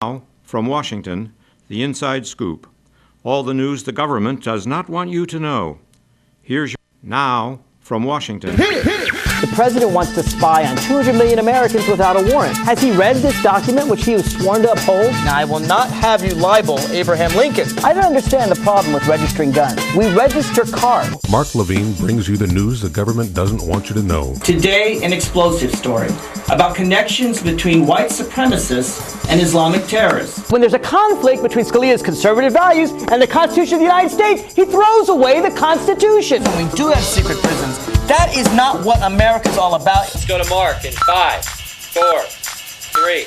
Now, from Washington, the Inside Scoop. All the news the government does not want you to know. Here's your... Now, from Washington. The president wants to spy on 200 million Americans without a warrant. Has he read this document, which he was sworn to uphold? Now, I will not have you libel Abraham Lincoln. I don't understand the problem with registering guns. We register cars. Mark Levine brings you the news the government doesn't want you to know. Today, an explosive story about connections between white supremacists and Islamic terrorists. When there's a conflict between Scalia's conservative values and the Constitution of the United States, he throws away the Constitution. We do have secret prisons. That is not what America's all about. Let's go to Mark in 5, 4, 3,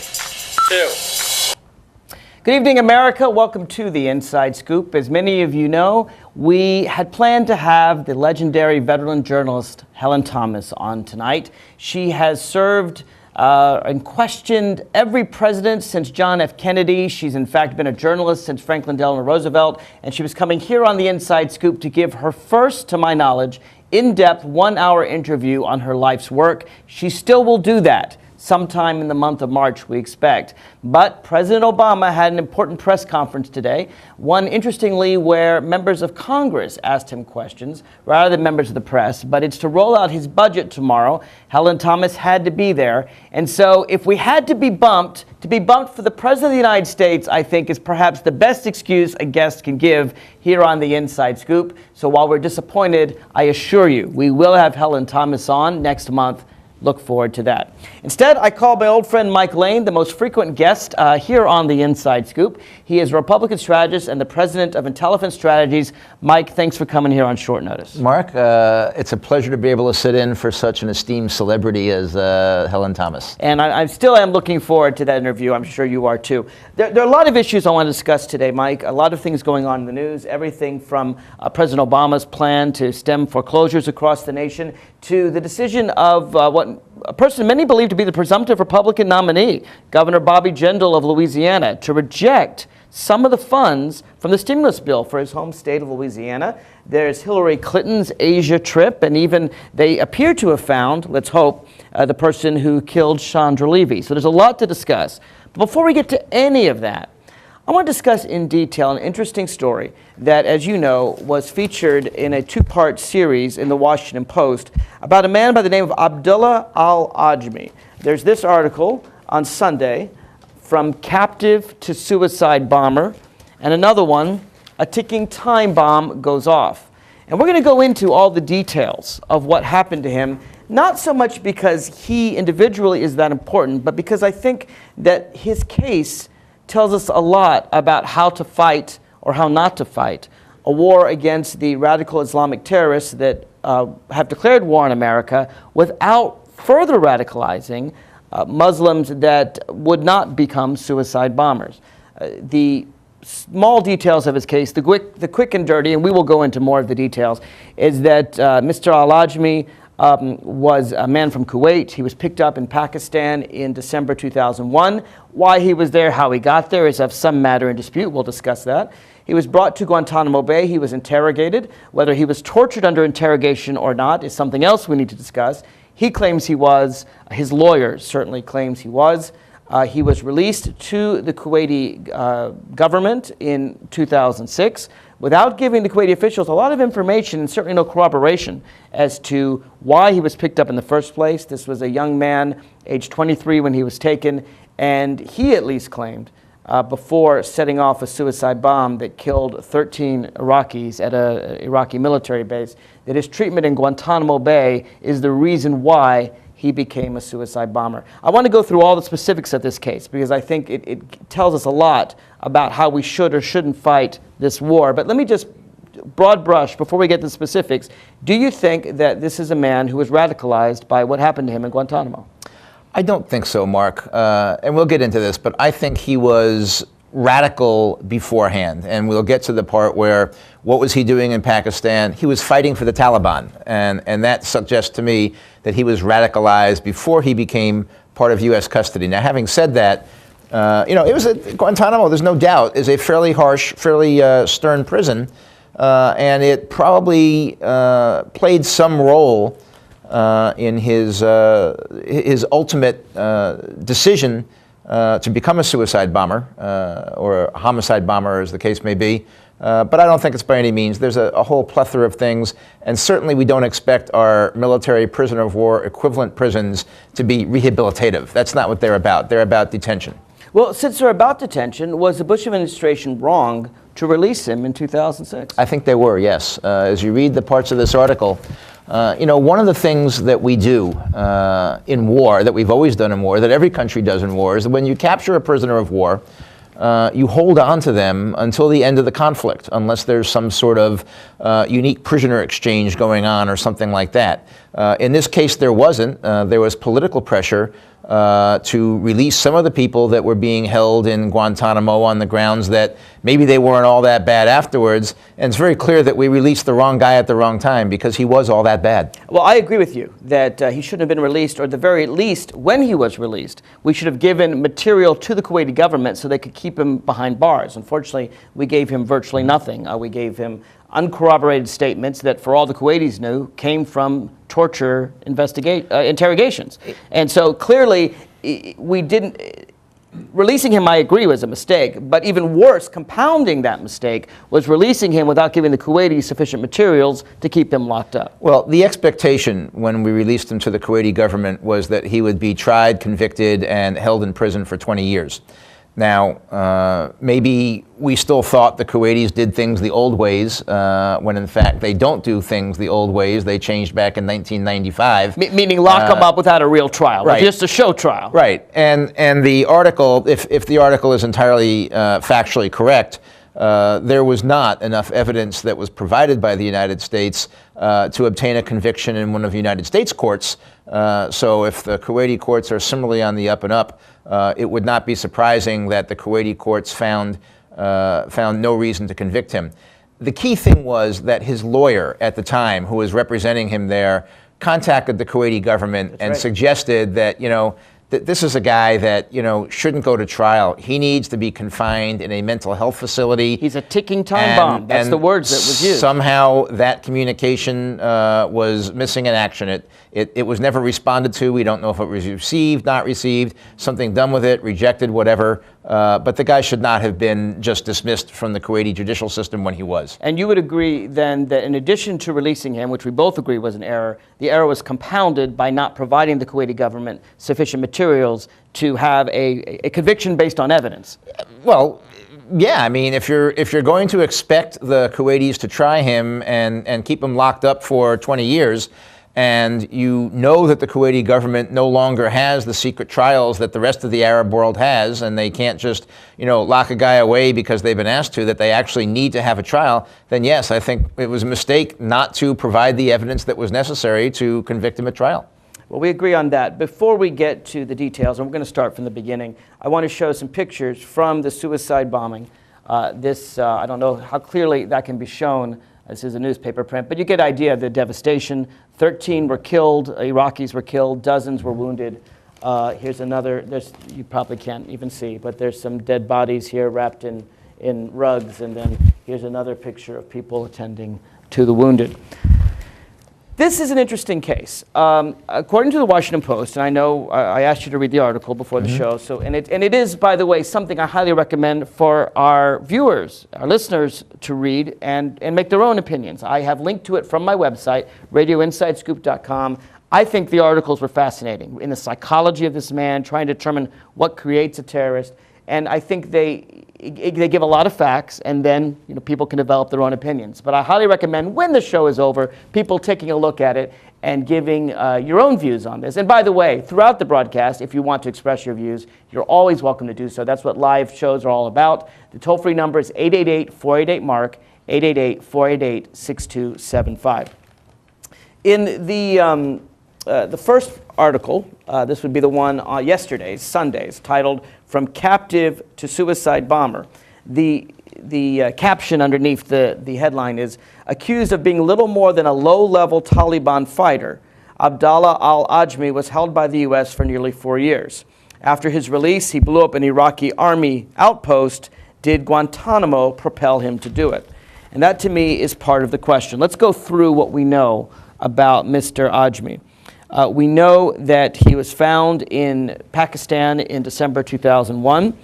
2. Good evening, America. Welcome to the Inside Scoop. As many of you know, we had planned to have the legendary veteran journalist Helen Thomas on tonight. She has served and questioned every president since John F. Kennedy. She's in fact been a journalist since Franklin Delano Roosevelt, and she was coming here on the Inside Scoop to give her first, to my knowledge, in-depth 1-hour interview on her life's work. She still will do that sometime in the month of March, we expect. But President Obama had an important press conference today, one interestingly where members of Congress asked him questions rather than members of the press, but it's to roll out his budget tomorrow. Helen Thomas had to be there. And so if we had to be bumped for the President of the United States, I think is perhaps the best excuse a guest can give here on the Inside Scoop. So while we're disappointed, I assure you, we will have Helen Thomas on next month. Look forward to that. Instead, I call my old friend Mike Lane, the most frequent guest here on the Inside Scoop. He is a Republican strategist and the president of Intelephant Strategies. Mike, thanks for coming here on short notice. Mark, it's a pleasure to be able to sit in for such an esteemed celebrity as Helen Thomas. And I still am looking forward to that interview. I'm sure you are too. There are a lot of issues I want to discuss today, Mike. A lot of things going on in the news, everything from President Obama's plan to stem foreclosures across the nation to the decision of what a person many believe to be the presumptive Republican nominee, Governor Bobby Jindal of Louisiana, to reject some of the funds from the stimulus bill for his home state of Louisiana. There's Hillary Clinton's Asia trip, and even they appear to have found, let's hope, the person who killed Chandra Levy. So there's a lot to discuss. But before we get to any of that, I want to discuss in detail an interesting story that, as you know, was featured in a 2-part series in the Washington Post about a man by the name of Abdullah al-Ajmi. There's this article on Sunday, From Captive to Suicide Bomber, and another one, A Ticking Time Bomb Goes Off. And we're going to go into all the details of what happened to him, not so much because he individually is that important, but because I think that his case tells us a lot about how to fight or how not to fight a war against the radical Islamic terrorists that have declared war on America without further radicalizing Muslims that would not become suicide bombers. The small details of his case, the quick and dirty, and we will go into more of the details, is that Mr. al-Ajmi was a man from Kuwait. He was picked up in Pakistan in December 2001. Why he was there, how he got there is of some matter in dispute. We'll discuss that. He was brought to Guantanamo Bay. He was interrogated. Whether he was tortured under interrogation or not is something else we need to discuss. He claims he was. His lawyer certainly claims he was. He was released to the Kuwaiti government in 2006 without giving the Kuwaiti officials a lot of information and certainly no corroboration as to why he was picked up in the first place. This was a young man, age 23 when he was taken, and he at least claimed before setting off a suicide bomb that killed 13 Iraqis at an Iraqi military base that his treatment in Guantanamo Bay is the reason why he became a suicide bomber. I want to go through all the specifics of this case because I think it tells us a lot about how we should or shouldn't fight this war. But let me just broad brush before we get to the specifics. Do you think that this is a man who was radicalized by what happened to him in Guantanamo? I don't think so, Mark. And we'll get into this, but I think he was radical beforehand. And we'll get to the part where what was he doing in Pakistan? He was fighting for the Taliban. And that suggests to me that he was radicalized before he became part of U.S. custody. Now, having said that, it was Guantanamo, there's no doubt, is a fairly harsh, fairly stern prison. And it probably played some role in his ultimate decision to become a suicide bomber or a homicide bomber, as the case may be. But I don't think it's by any means. There's a whole plethora of things, and certainly we don't expect our military prisoner of war equivalent prisons to be rehabilitative. That's not what they're about. They're about detention. Well, since they're about detention, was the Bush administration wrong to release him in 2006? I think they were, yes. As you read the parts of this article, one of the things that we do in war, that we've always done in war, that every country does in war, is that when you capture a prisoner of war, you hold on to them until the end of the conflict, unless there's some sort of unique prisoner exchange going on or something like that. In this case, there wasn't. There was political pressure to release some of the people that were being held in Guantanamo on the grounds that maybe they weren't all that bad afterwards. And it's very clear that we released the wrong guy at the wrong time because he was all that bad. Well, I agree with you that he shouldn't have been released, or at the very least, when he was released, we should have given material to the Kuwaiti government so they could keep him behind bars. Unfortunately, we gave him virtually nothing. We gave him uncorroborated statements that, for all the Kuwaitis knew, came from torture interrogations. And so clearly, we didn't. Releasing him, I agree, was a mistake. But even worse, compounding that mistake, was releasing him without giving the Kuwaitis sufficient materials to keep him locked up. Well, the expectation when we released him to the Kuwaiti government was that he would be tried, convicted, and held in prison for 20 years. Now, maybe we still thought the Kuwaitis did things the old ways, when in fact they don't do things the old ways. They changed back in 1995. Meaning lock them up without a real trial, right. Just a show trial. Right. And the article, if the article is entirely factually correct, there was not enough evidence that was provided by the United States to obtain a conviction in one of the United States courts. So if the Kuwaiti courts are similarly on the up and up, it would not be surprising that the Kuwaiti courts found no reason to convict him. The key thing was that his lawyer at the time, who was representing him there, contacted the Kuwaiti government and suggested that, that this is a guy that, shouldn't go to trial. He needs to be confined in a mental health facility. He's a ticking time bomb. That's the words that was used. Somehow that communication was missing in action. It was never responded to. We don't know if it was received, not received, something done with it, rejected, whatever. But the guy should not have been just dismissed from the Kuwaiti judicial system when he was. And you would agree then that in addition to releasing him, which we both agree was an error, the error was compounded by not providing the Kuwaiti government sufficient materials to have a conviction based on evidence. Well, yeah, I mean, if you're going to expect the Kuwaitis to try him and keep him locked up for 20 years, and you know that the Kuwaiti government no longer has the secret trials that the rest of the Arab world has, and they can't just, lock a guy away because they've been asked to, that they actually need to have a trial, then yes, I think it was a mistake not to provide the evidence that was necessary to convict him at trial. Well, we agree on that. Before we get to the details, and we're going to start from the beginning, I want to show some pictures from the suicide bombing. I don't know how clearly that can be shown. This is a newspaper print, but you get an idea of the devastation. 13 were killed, Iraqis were killed, dozens were wounded. Here's another, you probably can't even see, but there's some dead bodies here wrapped in rugs, and then here's another picture of people attending to the wounded. This is an interesting case. According to the Washington Post, and I know I asked you to read the article before the show, and it is, by the way, something I highly recommend for our viewers, our listeners, to read and make their own opinions. I have linked to it from my website, radioinsidescoop.com. I think the articles were fascinating in the psychology of this man, trying to determine what creates a terrorist, and I think they give a lot of facts, and then people can develop their own opinions. But I highly recommend, when the show is over, people taking a look at it and giving your own views on this. And by the way, throughout the broadcast, if you want to express your views, you're always welcome to do so. That's what live shows are all about. The toll-free number is 888-488-MARK, 888-488-6275. In the first article, this would be the one yesterday's, Sunday's, titled "From Captive to Suicide Bomber." The caption underneath the headline is, "Accused of being little more than a low-level Taliban fighter, Abdallah al-Ajmi was held by the U.S. for nearly 4 years. After his release, he blew up an Iraqi army outpost. Did Guantanamo propel him to do it?" And that, to me, is part of the question. Let's go through what we know about Mr. Ajmi. We know that he was found in Pakistan in December 2001.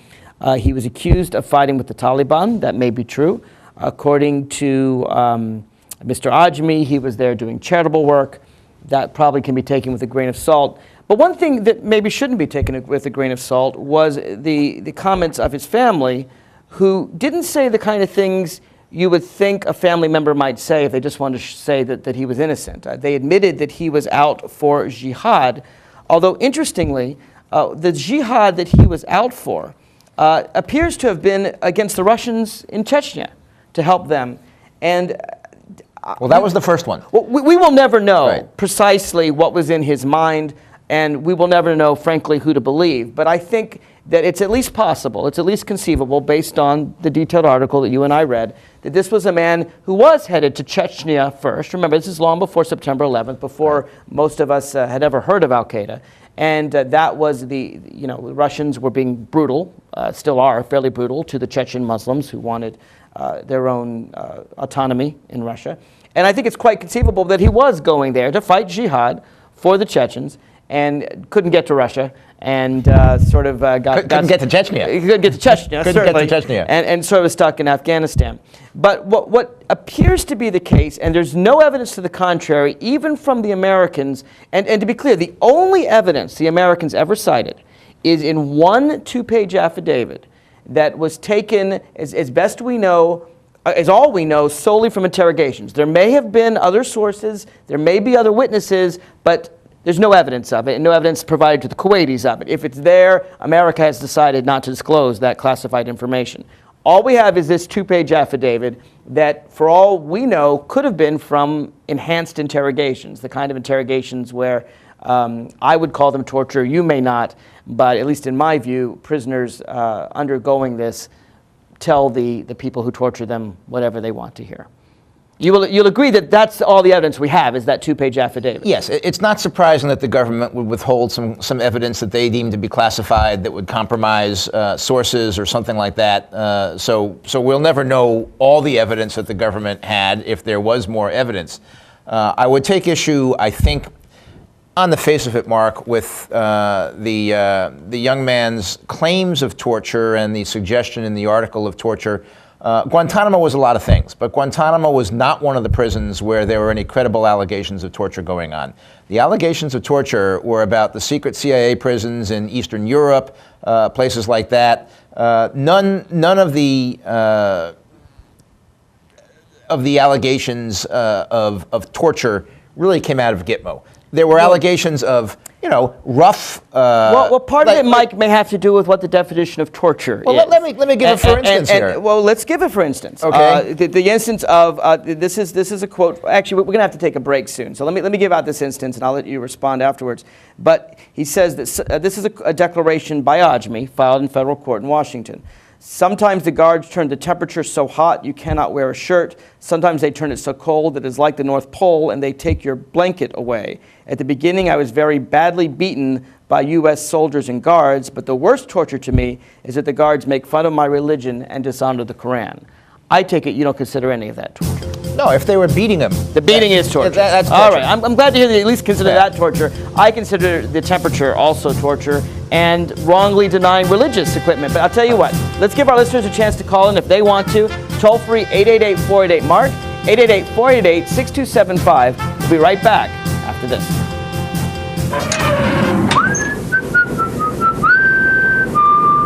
He was accused of fighting with the Taliban. That may be true. According to Mr. Ajmi, he was there doing charitable work. That probably can be taken with a grain of salt. But one thing that maybe shouldn't be taken with a grain of salt was the comments of his family, who didn't say the kind of things you would think a family member might say if they just wanted to say that he was innocent. They admitted that he was out for jihad, although interestingly, the jihad that he was out for appears to have been against the Russians in Chechnya to help them. And well, that was the first one. Well, we will never know precisely what was in his mind, and we will never know, frankly, who to believe. But I think that it's at least possible, it's at least conceivable, based on the detailed article that you and I read, that this was a man who was headed to Chechnya first. Remember, this is long before September 11th, before most of us had ever heard of al-Qaeda. And that was the Russians were being brutal, still are fairly brutal, to the Chechen Muslims who wanted their own autonomy in Russia. And I think it's quite conceivable that he was going there to fight jihad for the Chechens and couldn't get to Russia and couldn't get to Chechnya. He couldn't get to Chechnya, couldn't certainly, get to Chechnya. and sort of stuck in Afghanistan. But what appears to be the case, and there's no evidence to the contrary, even from the Americans, and to be clear, the only evidence the Americans ever cited is in one 2-page affidavit that was taken, as best we know, as all we know, solely from interrogations. There may have been other sources, there may be other witnesses, but there's no evidence of it, and no evidence provided to the Kuwaitis of it. If it's there, America has decided not to disclose that classified information. All we have is this 2-page affidavit that, for all we know, could have been from enhanced interrogations, the kind of interrogations where I would call them torture. You may not, but at least in my view, prisoners undergoing this tell the people who torture them whatever they want to hear. You'll agree that that's all the evidence we have, is that 2-page affidavit. Yes, it's not surprising that the government would withhold some evidence that they deem to be classified that would compromise sources or something like that. So we'll never know all the evidence that the government had if there was more evidence. I would take issue, I think, on the face of it, Mark, with the young man's claims of torture and the suggestion in the article of torture. Guantanamo was a lot of things, but Guantanamo was not one of the prisons where there were any credible allegations of torture going on. The allegations of torture were about the secret CIA prisons in Eastern Europe, places like that. None of the allegations of torture really came out of Gitmo. There were allegations of, rough. Well, part of it, Mike, may have to do with what the definition of torture is. Well, let me give a for instance here. Well, let's give it for instance. Okay. The instance of this is a quote. Actually, we're going to have to take a break soon. So let me give out this instance, and I'll let you respond afterwards. But he says that this is a declaration by Ajmi, filed in federal court in Washington. Sometimes the guards turn the temperature so hot you cannot wear a shirt. Sometimes they turn it so cold that it's like the North Pole, and they take your blanket away. At the beginning, I was very badly beaten by U.S. soldiers and guards, but the worst torture to me is that the guards make fun of my religion and dishonor the Quran. I take it you don't consider any of that torture. No, if they were beating him. The beating is torture. That's torture. All right, I'm glad to hear that you at least consider that torture. I consider the temperature also torture and wrongly denying religious equipment. But I'll tell you what, let's give our listeners a chance to call in if they want to. Toll free 888-488-MARK, 888-488-6275. We'll be right back after this.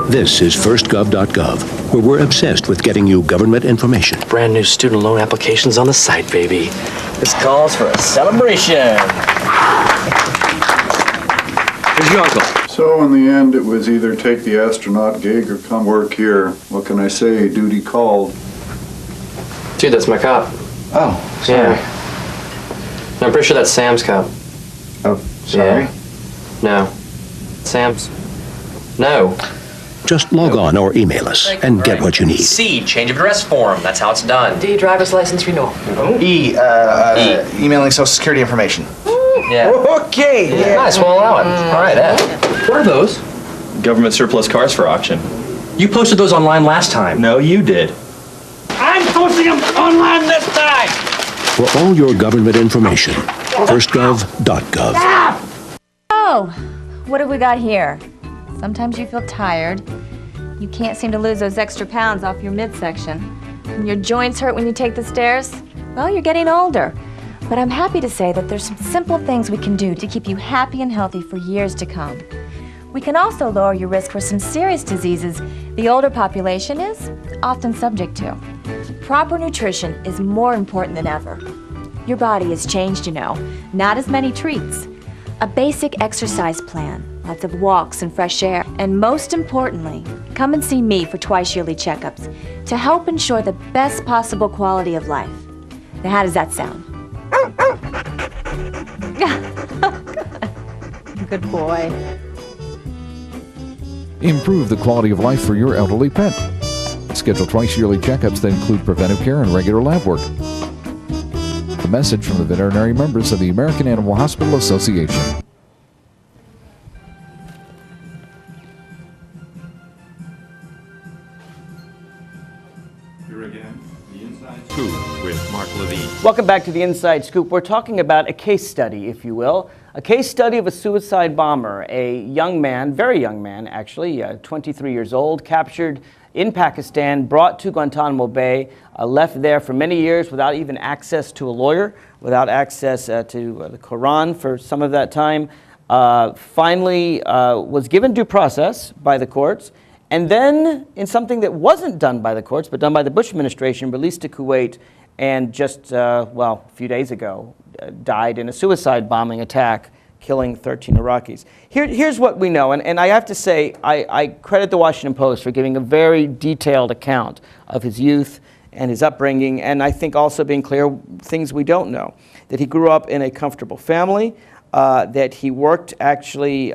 This is firstgov.gov, where we're obsessed with getting you government information. Brand new student loan applications on the site, baby. This calls for a celebration. Where's your uncle? So in the end, it was either take the astronaut gig or come work here. What can I say? Duty called. Dude, that's my cop. Oh, sorry. Yeah. No, I'm pretty sure that's Sam's cop. Oh, sorry. Yeah. No. Sam's? No. Just log on or email us and get what you need. C, change of address form. That's how it's done. D, driver's license renewal. E, emailing social security information. Yeah. Okay. Yeah. Nice, we'll allow it. All right, What are those? Government surplus cars for auction. You posted those online last time. No, you did. I'm posting them online this time! For all your government information, firstgov.gov. So, what have we got here? Sometimes you feel tired. You can't seem to lose those extra pounds off your midsection. And your joints hurt when you take the stairs. Well, you're getting older. But I'm happy to say that there's some simple things we can do to keep you happy and healthy for years to come. We can also lower your risk for some serious diseases the older population is often subject to. Proper nutrition is more important than ever. Your body has changed, you know. Not as many treats. A basic exercise plan, lots of walks and fresh air, and most importantly, come and see me for twice-yearly checkups to help ensure the best possible quality of life. Now, how does that sound? Good boy. Improve the quality of life for your elderly pet. Schedule twice-yearly checkups that include preventive care and regular lab work. A message from the veterinary members of the American Animal Hospital Association. Here again, the Inside Scoop with Mark Levine. Welcome back to the Inside Scoop. We're talking about a case study, if you will. A case study of a suicide bomber, a young man, very young man actually, 23 years old, captured in Pakistan, brought to Guantanamo Bay, left there for many years without even access to a lawyer, without access to the Quran for some of that time, finally was given due process by the courts, and then in something that wasn't done by the courts, but done by the Bush administration, released to Kuwait, and just, well, a few days ago, died in a suicide bombing attack, killing 13 Iraqis. Here's what we know, and I have to say, I credit the Washington Post for giving a very detailed account of his youth and his upbringing, and I think also being clear things we don't know. That he grew up in a comfortable family, that he worked actually,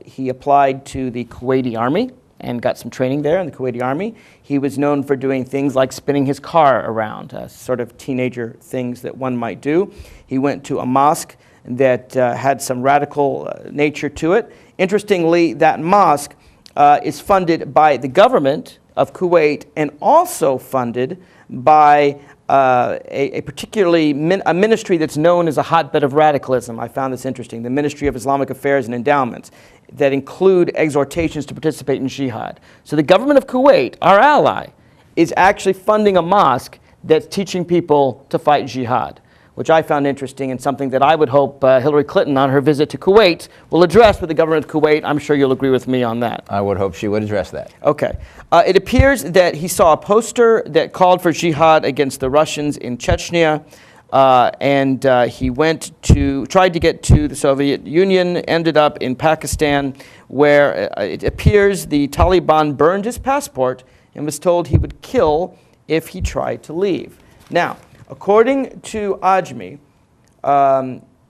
he applied to the Kuwaiti Army and got some training there in the Kuwaiti Army. He was known for doing things like spinning his car around, sort of teenager things that one might do. He went to a mosque that had some radical nature to it. Interestingly, that mosque is funded by the government of Kuwait and also funded by a particularly a ministry that's known as a hotbed of radicalism. I found this interesting, the Ministry of Islamic Affairs and Endowments, that include exhortations to participate in jihad. So the government of Kuwait, our ally, is actually funding a mosque that's teaching people to fight jihad, which I found interesting and something that I would hope Hillary Clinton on her visit to Kuwait will address with the government of Kuwait. I'm sure you'll agree with me on that. I would hope she would address that. Okay. It appears that he saw a poster that called for jihad against the Russians in Chechnya, and he tried to get to the Soviet Union, ended up in Pakistan, where it appears the Taliban burned his passport and was told he would kill if he tried to leave. Now, according to Ajmi,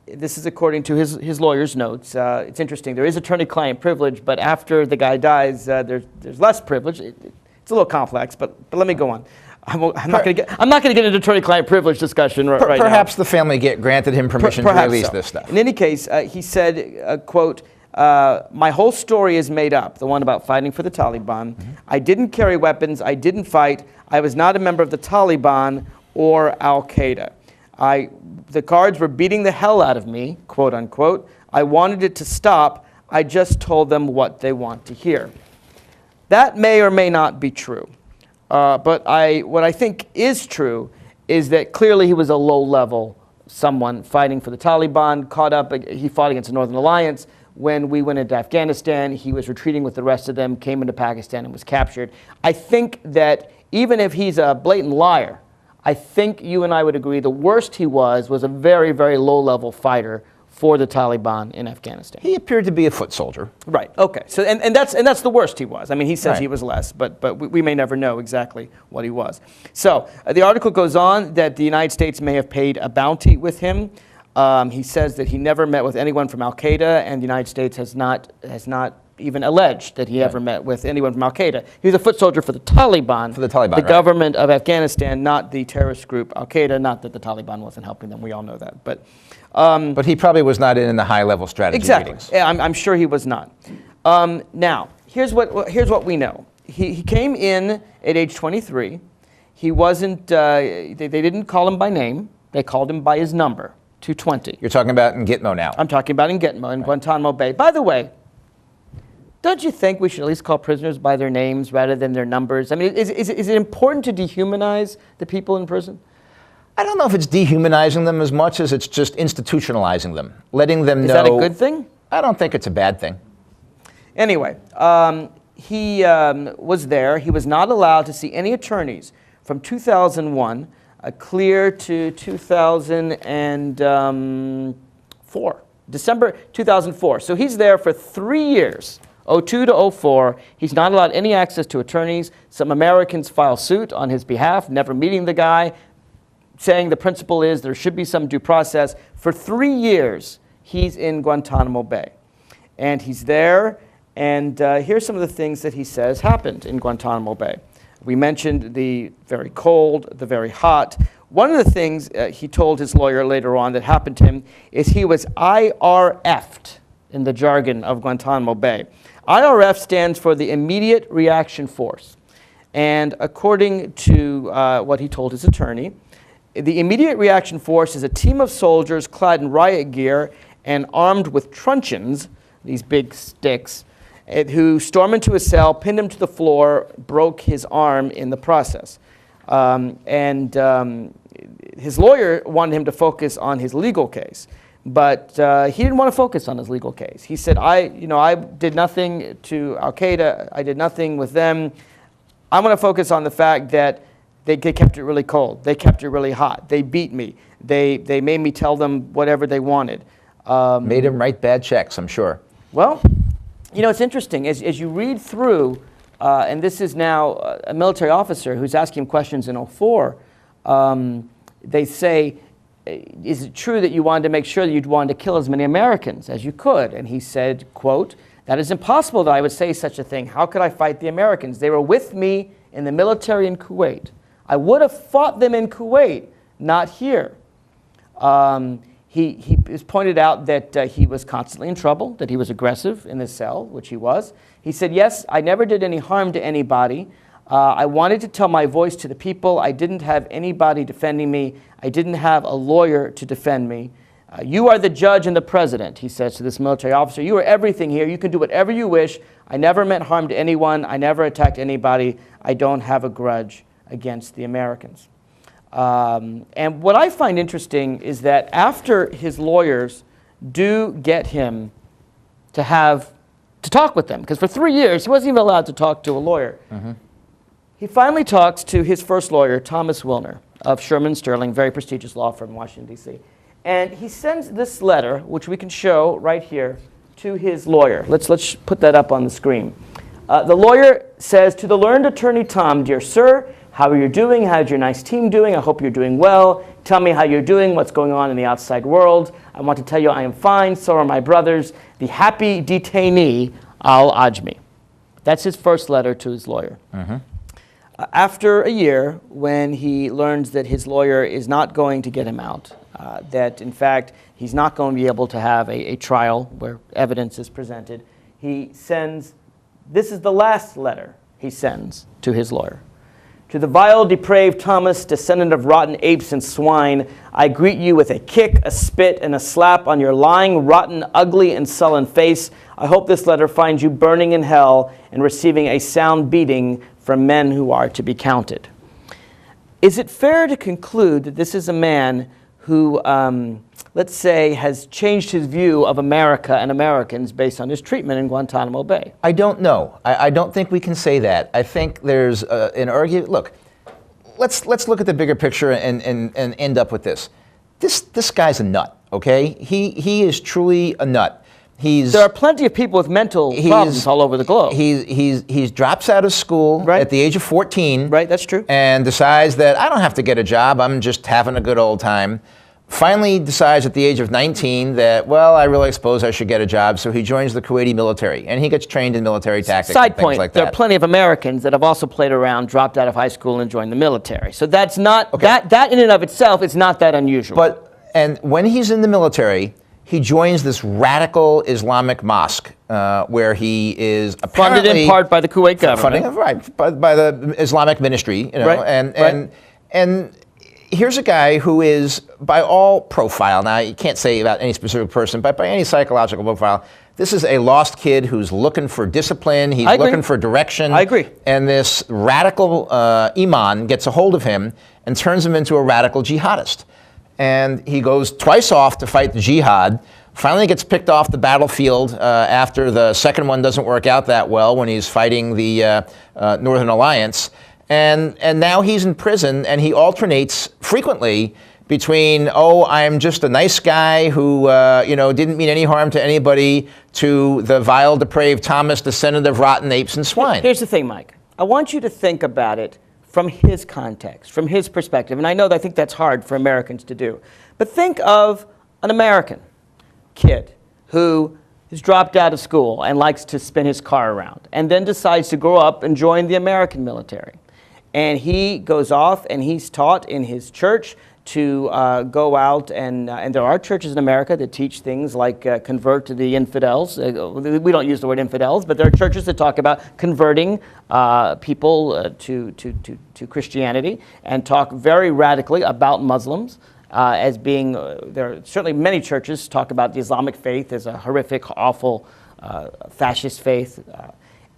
this is according to his lawyer's notes. It's interesting. There is attorney-client privilege, but after the guy dies, there's less privilege. It's a little complex, but let me go on. I'm not going to get into attorney-client privilege discussion right now. Perhaps the family granted him permission to release this stuff. In any case, he said, quote, my whole story is made up, the one about fighting for the Taliban. I didn't carry weapons. I didn't fight. I was not a member of the Taliban or Al-Qaeda. The guards were beating the hell out of me, quote unquote. I wanted it to stop. I just told them what they want to hear. That may or may not be true. But what I think is true is that clearly he was a low-level someone fighting for the Taliban, caught up. He fought against the Northern Alliance. When we went into Afghanistan, he was retreating with the rest of them, came into Pakistan and was captured. I think that even if he's a blatant liar, I think you and I would agree the worst he was a very, very low-level fighter for the Taliban in Afghanistan. He appeared to be a foot soldier. Right. Okay. So and that's the worst he was. I mean, he says he was less, but we may never know exactly what he was. So the article goes on that the United States may have paid a bounty with him. He says that he never met with anyone from Al-Qaeda, and the United States has not even alleged that he ever met with anyone from Al-Qaeda. He was a foot soldier for the Taliban. For the Taliban, the government of Afghanistan, not the terrorist group Al-Qaeda. Not that the Taliban wasn't helping them. We all know that. But he probably was not in the high-level strategy meetings. Yeah, I'm sure he was not. Now, here's what we know. He came in at age 23. He wasn't. They didn't call him by name. They called him by his number 220. You're talking about in Gitmo now. I'm talking about in Gitmo, in Guantanamo Bay. By the way, don't you think we should at least call prisoners by their names rather than their numbers? I mean, is it important to dehumanize the people in prison? I don't know if it's dehumanizing them as much as it's just institutionalizing them, letting them know. Is that a good thing? I don't think it's a bad thing. Anyway, he was there. He was not allowed to see any attorneys from 2001 clear to 2004, December 2004. So he's there for 3 years, 02 to 04. He's not allowed any access to attorneys. Some Americans file suit on his behalf, never meeting the guy, saying the principle is there should be some due process. For 3 years, he's in Guantanamo Bay. And he's there, and here's some of the things that he says happened in Guantanamo Bay. We mentioned the very cold, the very hot. One of the things he told his lawyer later on that happened to him is he was IRF'd in the jargon of Guantanamo Bay. IRF stands for the Immediate Reaction Force. And according to what he told his attorney, the Immediate Reaction Force is a team of soldiers clad in riot gear and armed with truncheons, these big sticks, who stormed into his cell, pinned him to the floor, broke his arm in the process. His lawyer wanted him to focus on his legal case, but he didn't want to focus on his legal case. He said, I did nothing to Al-Qaeda. I did nothing with them. I'm going to focus on the fact that they kept it really cold. They kept it really hot. They beat me. They made me tell them whatever they wanted. Made him write bad checks, I'm sure. Well, it's interesting. As you read through, and this is now a military officer who's asking him questions in 04, they say, is it true that you wanted to make sure that you'd wanted to kill as many Americans as you could? And he said, quote, that is impossible that I would say such a thing. How could I fight the Americans? They were with me in the military in Kuwait. I would have fought them in Kuwait, not here. He has pointed out that he was constantly in trouble, that he was aggressive in his cell, which he was. He said, yes, I never did any harm to anybody. I wanted to tell my voice to the people. I didn't have anybody defending me. I didn't have a lawyer to defend me. You are the judge and the president, he says to this military officer. You are everything here. You can do whatever you wish. I never meant harm to anyone. I never attacked anybody. I don't have a grudge against the Americans. And what I find interesting is that after his lawyers do get him to talk with them, because for 3 years he wasn't even allowed to talk to a lawyer, he finally talks to his first lawyer, Thomas Wilner of Sherman Sterling, very prestigious law firm in Washington, D.C. And he sends this letter, which we can show right here, to his lawyer. Let's put that up on the screen. The lawyer says, to the learned attorney Tom, dear sir, how are you doing? How's your nice team doing? I hope you're doing well. Tell me how you're doing, what's going on in the outside world. I want to tell you I am fine, so are my brothers. The happy detainee, Al-Ajmi. That's his first letter to his lawyer. After a year, when he learns that his lawyer is not going to get him out, that in fact he's not going to be able to have a trial where evidence is presented, he sends, this is the last letter he sends to his lawyer. To the vile, depraved Thomas, descendant of rotten apes and swine, I greet you with a kick, a spit, and a slap on your lying, rotten, ugly, and sullen face. I hope this letter finds you burning in hell and receiving a sound beating from men who are to be counted. Is it fair to conclude that this is a man who, let's say, has changed his view of America and Americans based on his treatment in Guantanamo Bay? I don't know. I don't think we can say that. I think there's an argument. Look, let's look at the bigger picture and end up with this. This guy's a nut, okay? He is truly a nut. There are plenty of people with mental problems all over the globe. He drops out of school at the age of 14. Right, that's true. And decides that I don't have to get a job. I'm just having a good old time. Finally decides at the age of 19 that, well, I really suppose I should get a job. So he joins the Kuwaiti military, and he gets trained in military tactics and things like that. There are plenty of Americans that have also played around, dropped out of high school, and joined the military. So that's not, that in and of itself is not that unusual. And when he's in the military, he joins this radical Islamic mosque where he is apparently funded in part by the Kuwait government. By the Islamic ministry, you know, and here's a guy who is, by all profile, now you can't say about any specific person, but by any psychological profile, this is a lost kid who's looking for discipline. He's looking for direction. I agree. And this radical imam gets a hold of him and turns him into a radical jihadist. And he goes twice off to fight the jihad, finally gets picked off the battlefield after the second one doesn't work out that well when he's fighting the Northern Alliance. And now he's in prison, and he alternates frequently between, oh, I'm just a nice guy who, didn't mean any harm to anybody, to the vile, depraved Thomas, descendant of rotten apes and swine. Here's the thing, Mike. I want you to think about it from his context, from his perspective. And I know that I think that's hard for Americans to do. But think of an American kid who has dropped out of school and likes to spin his car around, and then decides to grow up and join the American military. And he goes off and he's taught in his church to go out, and there are churches in America that teach things like convert to the infidels. We don't use the word infidels, but there are churches that talk about converting people to Christianity, and talk very radically about Muslims as being, there are certainly many churches talk about the Islamic faith as a horrific, awful, fascist faith.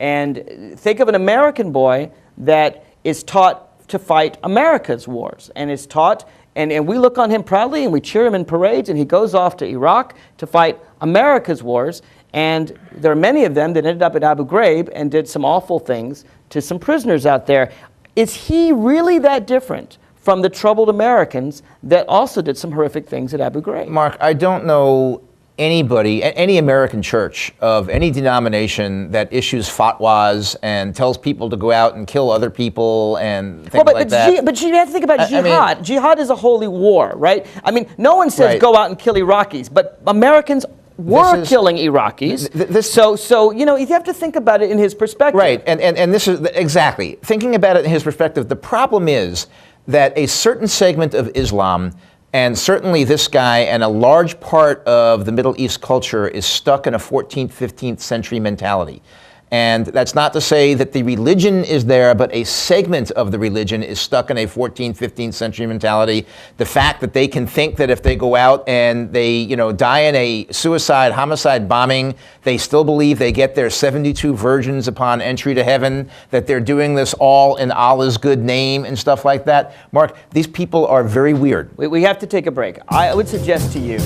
And think of an American boy that is taught to fight America's wars, and is taught, and we look on him proudly and we cheer him in parades, and he goes off to Iraq to fight America's wars, and there are many of them that ended up at Abu Ghraib and did some awful things to some prisoners out there. Is he really that different from the troubled Americans that also did some horrific things at Abu Ghraib? Mark, I don't know anybody, any American church of any denomination that issues fatwas and tells people to go out and kill other people and things like that. But you have to think about jihad. Jihad is a holy war, right? I mean, no one says go out and kill Iraqis, but Americans were killing Iraqis. So you have to think about it in his perspective. Right, and this is exactly. Thinking about it in his perspective, the problem is that a certain segment of Islam, and certainly this guy and a large part of the Middle East culture, is stuck in a 14th, 15th century mentality. And that's not to say that the religion is there, but a segment of the religion is stuck in a 14th, 15th century mentality. The fact that they can think that if they go out and they, die in a suicide, homicide bombing, they still believe they get their 72 virgins upon entry to heaven, that they're doing this all in Allah's good name and stuff like that. Mark, these people are very weird. We have to take a break. I would suggest to you,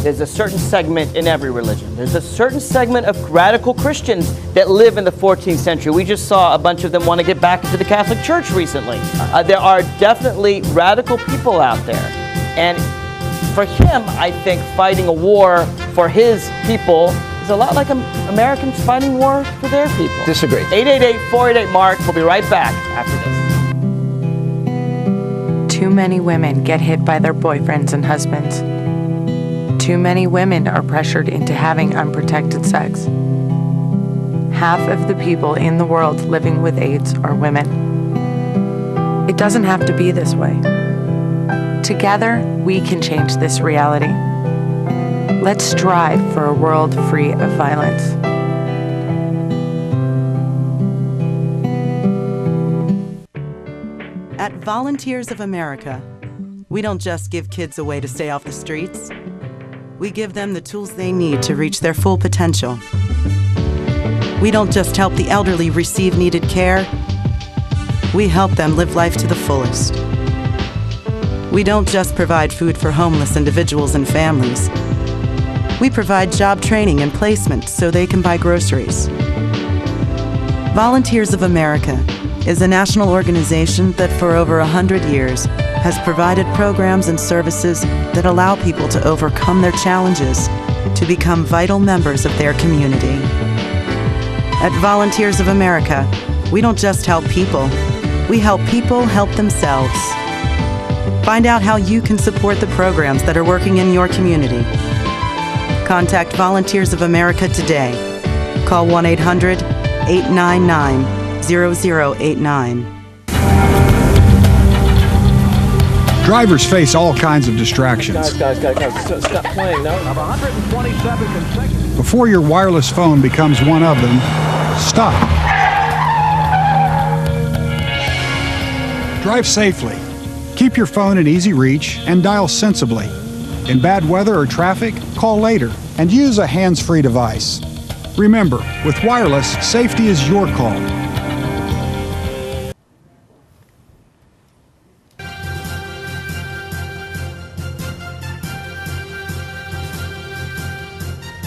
there's a certain segment in every religion. There's a certain segment of radical Christians that live in the 14th century. We just saw a bunch of them want to get back into the Catholic Church recently. There are definitely radical people out there. And for him, I think fighting a war for his people is a lot like Americans fighting war for their people. Disagree. 888-488-MARK. We'll be right back after this. Too many women get hit by their boyfriends and husbands. Too many women are pressured into having unprotected sex. Half of the people in the world living with AIDS are women. It doesn't have to be this way. Together, we can change this reality. Let's strive for a world free of violence. At Volunteers of America, we don't just give kids a way to stay off the streets. We give them the tools they need to reach their full potential. We don't just help the elderly receive needed care. We help them live life to the fullest. We don't just provide food for homeless individuals and families. We provide job training and placement so they can buy groceries. Volunteers of America is a national organization that for over 100 years has provided programs and services that allow people to overcome their challenges to become vital members of their community. At Volunteers of America, we don't just help people, we help people help themselves. Find out how you can support the programs that are working in your community. Contact Volunteers of America today. Call 1-800-899-0089. Drivers face all kinds of distractions. Guys, stop playing, no? 127 consecutive. Before your wireless phone becomes one of them, stop. Drive safely. Keep your phone in easy reach and dial sensibly. In bad weather or traffic, call later and use a hands-free device. Remember, with wireless, safety is your call.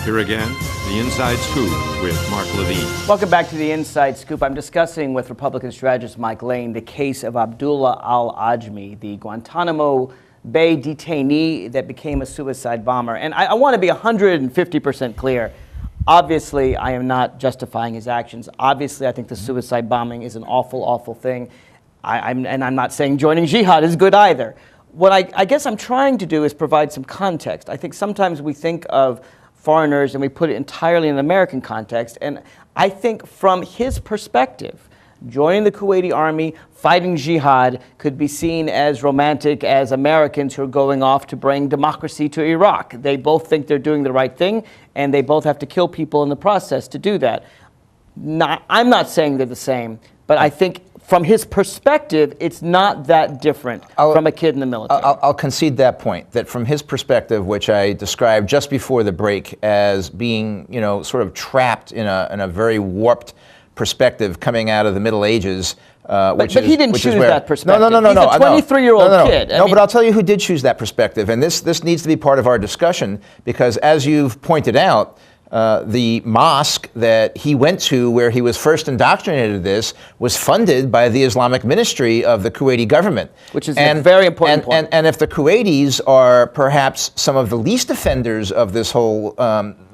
Here again, the Inside Scoop with Mark Levine. Welcome back to the Inside Scoop. I'm discussing with Republican strategist Mike Lane the case of Abdullah al-Ajmi, the Guantanamo Bay detainee that became a suicide bomber. And I want to be 150% clear. Obviously, I am not justifying his actions. Obviously, I think the suicide bombing is an awful, awful thing. And I'm not saying joining jihad is good either. What I guess I'm trying to do is provide some context. I think sometimes we think of foreigners and we put it entirely in an American context. And I think from his perspective, joining the Kuwaiti army, fighting jihad could be seen as romantic as Americans who are going off to bring democracy to Iraq. They both think they're doing the right thing, and they both have to kill people in the process to do that. I'm not saying they're the same, but I think from his perspective, it's not that different from a kid in the military. I'll concede that point, that from his perspective, which I described just before the break as being, sort of trapped in a very warped perspective coming out of the Middle Ages. But he didn't choose that perspective. No. He's a 23-year-old kid. No, but I'll tell you who did choose that perspective, and this needs to be part of our discussion, because as you've pointed out, the mosque that he went to where he was first indoctrinated to this was funded by the Islamic Ministry of the Kuwaiti government. Which is a very important point. And if the Kuwaitis are perhaps some of the least offenders of this whole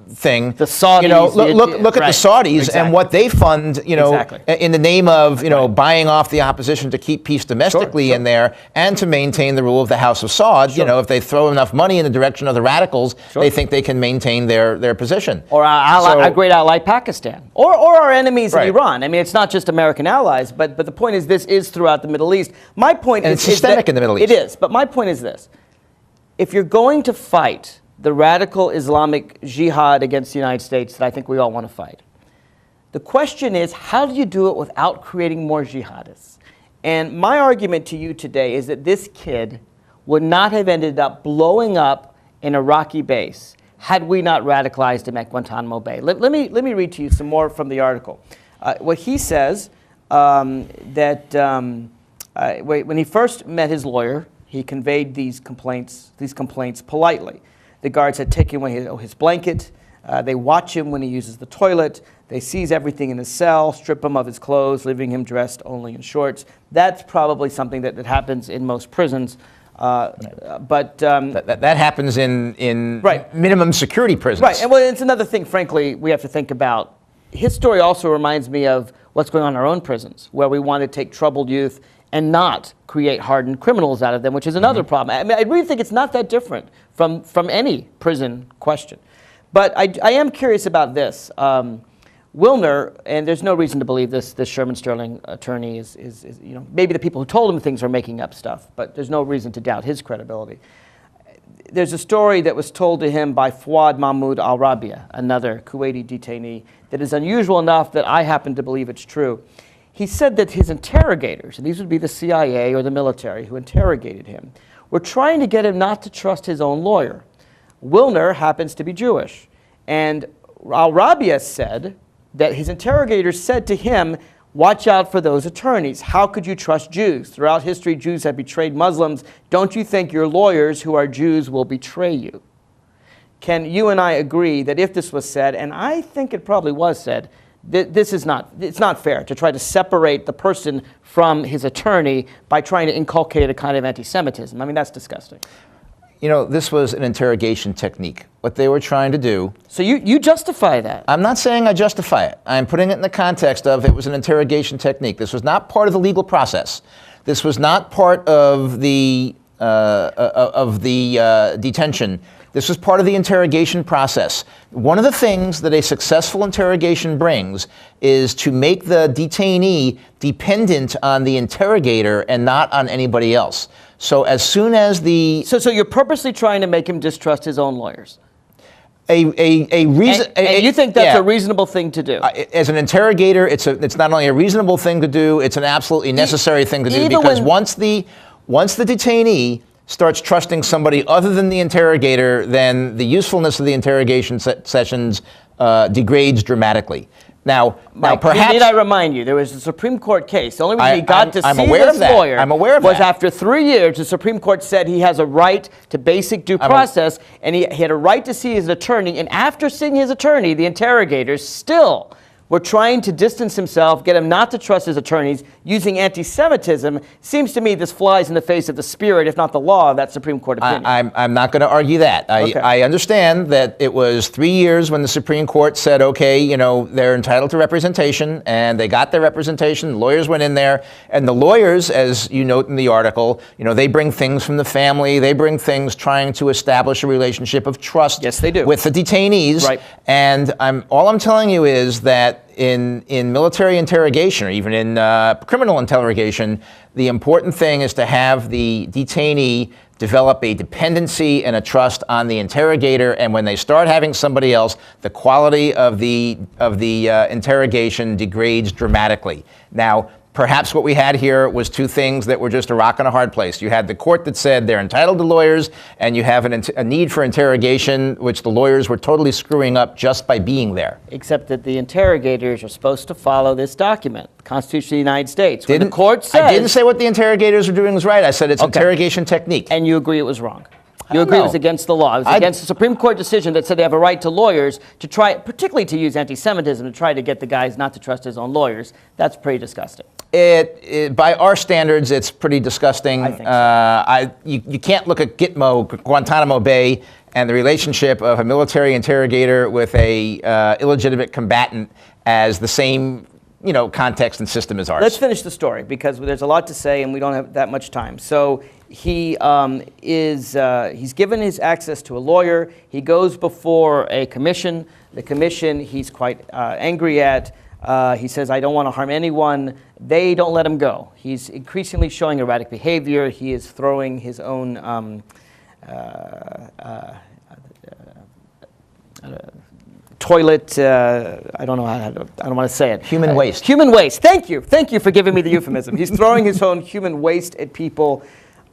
thing, the Saudis, look at the Saudis and what they fund, in the name of, buying off the opposition to keep peace domestically in there and to maintain the rule of the House of Saud. If they throw enough money in the direction of the radicals, they think they can maintain their position. Or our great ally Pakistan, or our enemies in Iran. I mean, it's not just American allies, but the point is this is throughout the Middle East. My point is it's systemic in the Middle East. It is, but my point is this: if you're going to fight the radical Islamic jihad against the United States that I think we all want to fight, the question is, how do you do it without creating more jihadists? And my argument to you today is that this kid would not have ended up blowing up an Iraqi base had we not radicalized him at Guantanamo Bay. Let me read to you some more from the article. What he says, when he first met his lawyer, he conveyed these complaints politely. The guards had taken away his blanket. They watch him when he uses the toilet. They seize everything in his cell, strip him of his clothes, leaving him dressed only in shorts. That's probably something that happens in most prisons. But that happens in minimum security prisons. Right, and it's another thing, frankly, we have to think about. His story also reminds me of what's going on in our own prisons, where we want to take troubled youth and not create hardened criminals out of them, which is another problem. I mean, I really think it's not that different from any prison question. But I am curious about this. Wilner, and there's no reason to believe this Sherman Sterling attorney is maybe the people who told him things are making up stuff, but there's no reason to doubt his credibility. There's a story that was told to him by Fouad Mahmoud al-Rabia, another Kuwaiti detainee, that is unusual enough that I happen to believe it's true. He said that his interrogators, and these would be the CIA or the military who interrogated him, were trying to get him not to trust his own lawyer. Wilner happens to be Jewish, and al-Rabia said that his interrogators said to him, watch out for those attorneys. How could you trust Jews? Throughout history, Jews have betrayed Muslims. Don't you think your lawyers who are Jews will betray you? Can you and I agree that if this was said, and I think it probably was said, it's not fair to try to separate the person from his attorney by trying to inculcate a kind of anti-Semitism. I mean, that's disgusting. This was an interrogation technique. What they were trying to do. So you justify that? I'm not saying I justify it. I'm putting it in the context of it was an interrogation technique. This was not part of the legal process. This was not part of the detention. This was part of the interrogation process. One of the things that a successful interrogation brings is to make the detainee dependent on the interrogator and not on anybody else. So as soon as the... So you're purposely trying to make him distrust his own lawyers? A reason... And you think that's a reasonable thing to do? As an interrogator, it's not only a reasonable thing to do, it's an absolutely necessary thing to do, because Once the detainee starts trusting somebody other than the interrogator, then the usefulness of the interrogation sessions degrades dramatically. Now, Mike, perhaps... Need I remind you, there was a Supreme Court case. The only reason he got to see this lawyer was after 3 years, the Supreme Court said he has a right to basic due process, and he had a right to see his attorney. And after seeing his attorney, the interrogators still were trying to distance himself, get him not to trust his attorneys, using anti-Semitism. Seems to me this flies in the face of the spirit, if not the law, of that Supreme Court opinion. I'm not going to argue that. I understand that it was 3 years when the Supreme Court said, okay, you know, they're entitled to representation, and they got their representation. The lawyers went in there, and the lawyers, as you note in the article, you know, they bring things from the family. They bring things trying to establish a relationship of trust with the detainees. Right. And all I'm telling you is that in military interrogation, or even in criminal interrogation, the important thing is to have the detainee develop a dependency and a trust on the interrogator, and when they start having somebody else, the quality of the interrogation degrades dramatically. Now, perhaps what we had here was two things that were just a rock and a hard place. You had the court that said they're entitled to lawyers, and you have a need for interrogation, which the lawyers were totally screwing up just by being there. Except that the interrogators are supposed to follow this document, the Constitution of the United States. The court says... I didn't say what the interrogators were doing was right. I said it's interrogation technique. And you agree it was wrong? You agree it was against the law? It was against the Supreme Court decision that said they have a right to lawyers to try, particularly to use anti-Semitism, to try to get the guys not to trust his own lawyers. That's pretty disgusting. By our standards, it's pretty disgusting. I think so. You can't look at Gitmo, Guantanamo Bay, and the relationship of a military interrogator with a illegitimate combatant as the same, you know, context and system as ours. Let's finish the story, because there's a lot to say and we don't have that much time. So he's given his access to a lawyer. He goes before a commission. The commission he's quite angry at. He says, I don't want to harm anyone. They don't let him go. He's increasingly showing erratic behavior. He is throwing his own toilet, I don't know how to, I don't want to say it. Human waste. Human waste. Thank you. Thank you for giving me the euphemism. He's throwing his own human waste at people.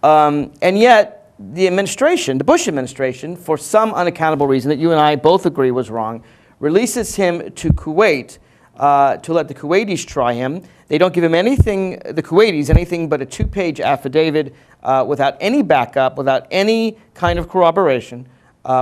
And yet, the administration, the Bush administration, for some unaccountable reason that you and I both agree was wrong, releases him to Kuwait to let the Kuwaitis try him. They don't give him anything, the Kuwaitis, anything but a 2-page affidavit without any backup, without any kind of corroboration.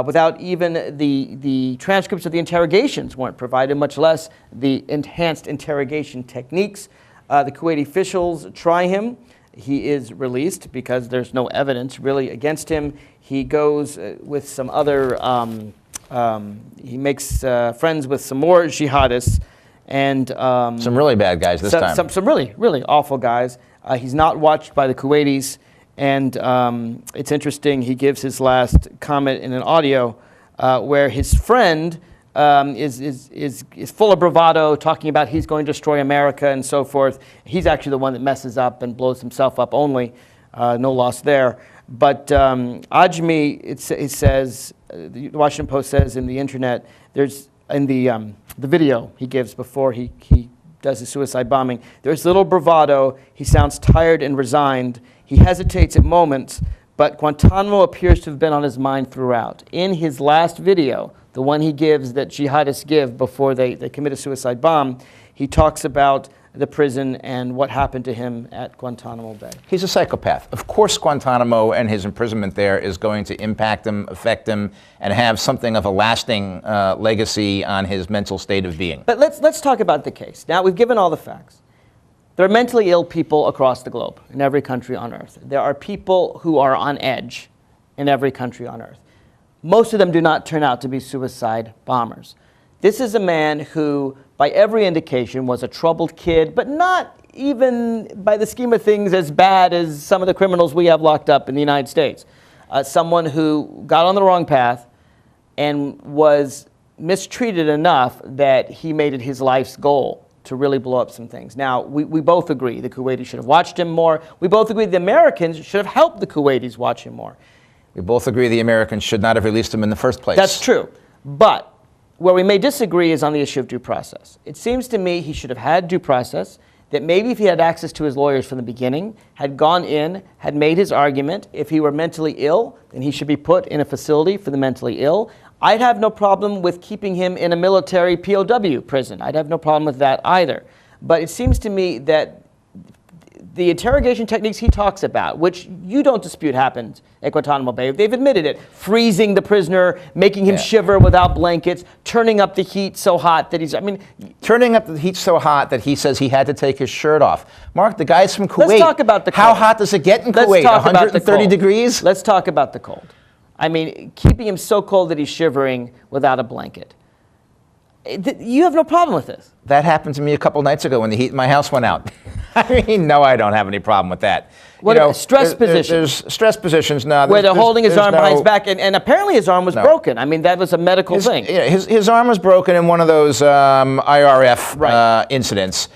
Without even the transcripts of the interrogations weren't provided, much less the enhanced interrogation techniques. The Kuwaiti officials try him. He is released because there's no evidence really against him. He goes with some other, he makes friends with some more jihadists. And some really bad guys this time. Some really, really awful guys. He's not watched by the Kuwaitis. And it's interesting, he gives his last comment in an audio where his friend is full of bravado, talking about he's going to destroy America and so forth. He's actually the one that messes up and blows himself up only. No loss there. But Ajmi, it says, the Washington Post says in the internet, there's in the video he gives before he does his suicide bombing, there's little bravado. He sounds tired and resigned. He hesitates at moments, but Guantanamo appears to have been on his mind throughout. In his last video, the one he gives that jihadists give before they commit a suicide bomb, he talks about the prison and what happened to him at Guantanamo Bay. He's a psychopath. Of course Guantanamo and his imprisonment there is going to impact him, affect him, and have something of a lasting legacy on his mental state of being. But let's talk about the case. Now, we've given all the facts. There are mentally ill people across the globe, in every country on earth. There are people who are on edge in every country on earth. Most of them do not turn out to be suicide bombers. This is a man who, by every indication, was a troubled kid, but not even, by the scheme of things, as bad as some of the criminals we have locked up in the United States. Someone who got on the wrong path and was mistreated enough that he made it his life's goal to really blow up some things. Now, we both agree the Kuwaitis should have watched him more. We both agree the Americans should have helped the Kuwaitis watch him more. We both agree the Americans should not have released him in the first place. That's true. But where we may disagree is on the issue of due process. It seems to me he should have had due process. that maybe if he had access to his lawyers from the beginning, had gone in, had made his argument, if he were mentally ill, then he should be put in a facility for the mentally ill. I'd have no problem with keeping him in a military POW prison. I'd have no problem with that either. But it seems to me that the interrogation techniques he talks about, which you don't dispute happened at Guantanamo Bay, they've admitted it. Freezing the prisoner, making him shiver without blankets, turning up the heat so hot that he's, turning up the heat so hot that he says he had to take his shirt off. Mark, the guy's from Kuwait. Let's talk about the cold. How hot does it get in Kuwait? 130 degrees? Let's talk about the cold. I mean, keeping him so cold that he's shivering without a blanket. You have no problem with this. That happened to me a couple nights ago when the heat in my house went out. I mean, no, I don't have any problem with that. What stress positions? There's stress positions now. Where they're holding his arm behind his back, and apparently his arm was broken. I mean, that was a medical thing. His arm was broken in one of those IRF incidents.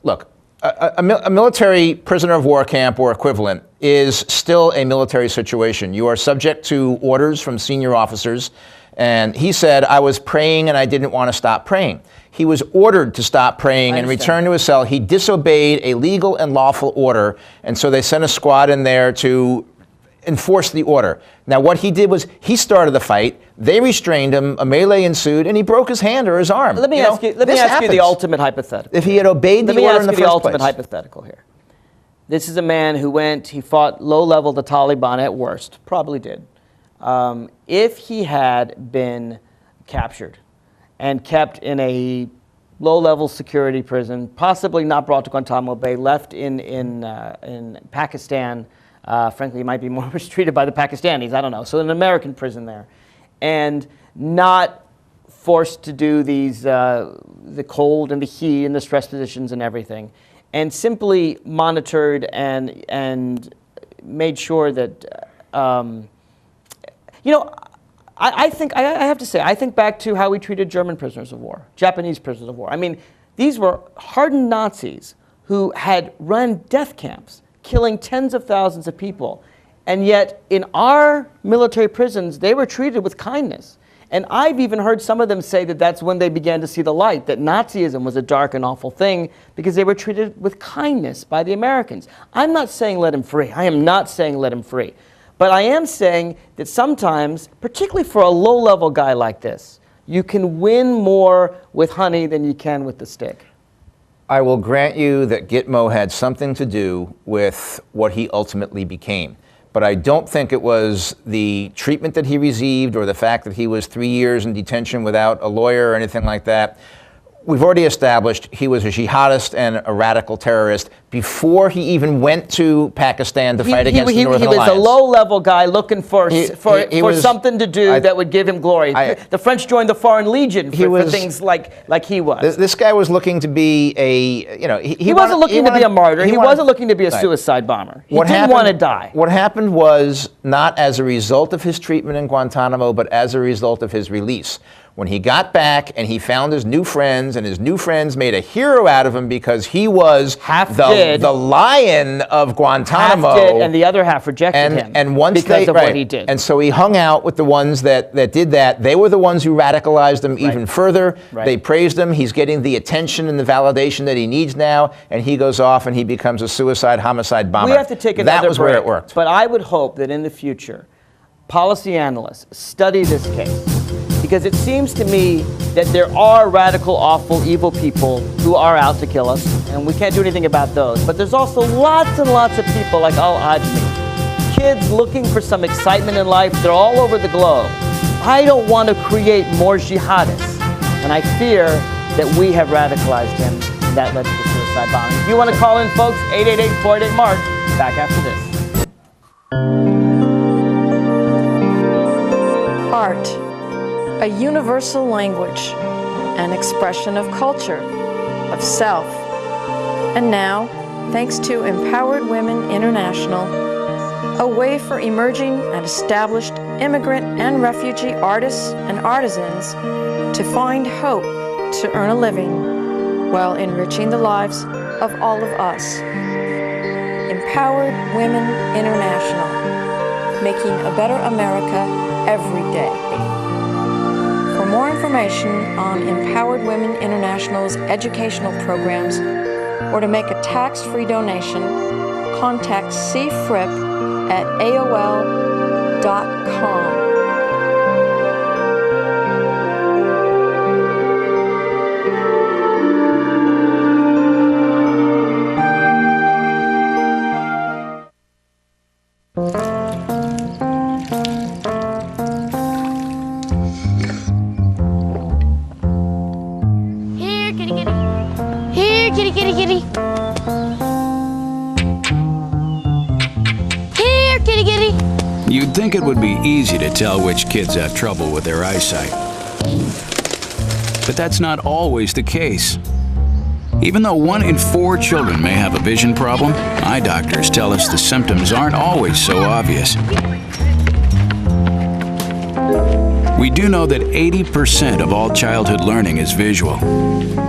Look, a military prisoner of war camp or equivalent is still a military situation. You are subject to orders from senior officers. And he said, I was praying and I didn't want to stop praying. He was ordered to stop praying and return to his cell. He disobeyed a legal and lawful order. And so they sent a squad in there to enforce the order. Now, what he did was he started the fight. They restrained him. A melee ensued, and he broke his hand or his arm. Let me ask you the ultimate hypothetical. If he had obeyed the order in the first place. Let me ask you the ultimate hypothetical here. This is a man who he fought low-level the Taliban at worst. Probably did. If he had been captured and kept in a low-level security prison, possibly not brought to Guantanamo Bay, left in Pakistan, frankly, he might be more mistreated by the Pakistanis, I don't know, so in an American prison there, and not forced to do these, the cold and the heat and the stress positions and everything, and simply monitored and made sure that, I think, I have to say, I think back to how we treated German prisoners of war, Japanese prisoners of war. I mean, these were hardened Nazis who had run death camps, killing tens of thousands of people. And yet, in our military prisons, they were treated with kindness. And I've even heard some of them say that that's when they began to see the light, that Nazism was a dark and awful thing because they were treated with kindness by the Americans. I'm not saying let him free. I am not saying let him free. But I am saying that sometimes, particularly for a low-level guy like this, you can win more with honey than you can with the stick. I will grant you that Gitmo had something to do with what he ultimately became. But I don't think it was the treatment that he received or the fact that he was 3 years in detention without a lawyer or anything like that. We've already established he was a jihadist and a radical terrorist before he even went to Pakistan to fight against the Northern Alliance. He was a low-level guy looking for something to do that would give him glory. The French joined the Foreign Legion for things like he was. This guy was looking to be he wasn't looking to be a martyr. He wasn't looking to be a suicide bomber. He didn't want to die. What happened was not as a result of his treatment in Guantanamo, but as a result of his release. When he got back and he found his new friends, and his new friends made a hero out of him because he was the lion of Guantanamo. Half did, and the other half rejected him and once because of what he did. And so he hung out with the ones that did that. They were the ones who radicalized him even further. They praised him. He's getting the attention and the validation that he needs now, and he goes off and he becomes a suicide, homicide bomber. We have to take another break. That was where it worked. But I would hope that in the future, policy analysts study this case. Because it seems to me that there are radical, awful, evil people who are out to kill us, and we can't do anything about those. But there's also lots and lots of people like Al-Ajmi, kids looking for some excitement in life. They're all over the globe. I don't want to create more jihadists, and I fear that we have radicalized him, and that led to the suicide bombing. If you want to call in, folks, 888-488-MARK. Back after this. Art. A universal language, an expression of culture, of self. And now, thanks to Empowered Women International, a way for emerging and established immigrant and refugee artists and artisans to find hope to earn a living while enriching the lives of all of us. Empowered Women International, making a better America every day. For more information on Empowered Women International's educational programs, or to make a tax-free donation, contact cfrip@aol.com. Here, kitty, kitty. Here, kitty, kitty, kitty. Here, kitty, kitty. You'd think it would be easy to tell which kids have trouble with their eyesight. But that's not always the case. Even though 1 in 4 children may have a vision problem, eye doctors tell us the symptoms aren't always so obvious. We do know that 80% of all childhood learning is visual.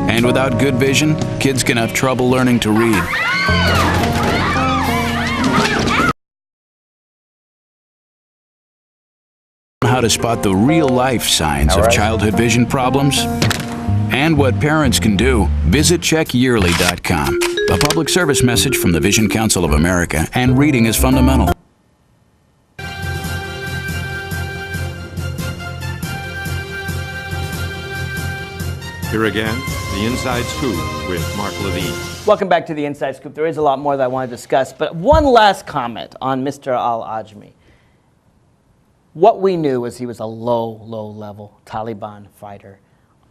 And without good vision, kids can have trouble learning to read. How to spot the real-life signs of childhood vision problems and what parents can do, visit checkyearly.com. A public service message from the Vision Council of America, and reading is fundamental. Here again, the Inside Scoop with Mark Levine. Welcome back to the Inside Scoop. There is a lot more that I want to discuss, but one last comment on Mr. al-Ajmi. What we knew was he was a low-level Taliban fighter.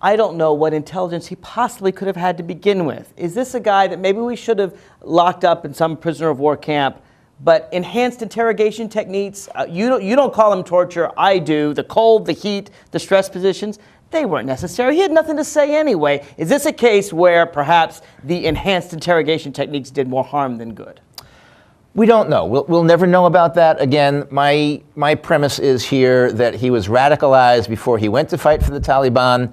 I don't know what intelligence he possibly could have had to begin with. Is this a guy that maybe we should have locked up in some prisoner of war camp, but enhanced interrogation techniques, you don't call them torture, I do, the cold, the heat, the stress positions, they weren't necessary. He had nothing to say anyway. Is this a case where perhaps the enhanced interrogation techniques did more harm than good? We don't know. We'll never know about that. Again, my premise is here that he was radicalized before he went to fight for the Taliban.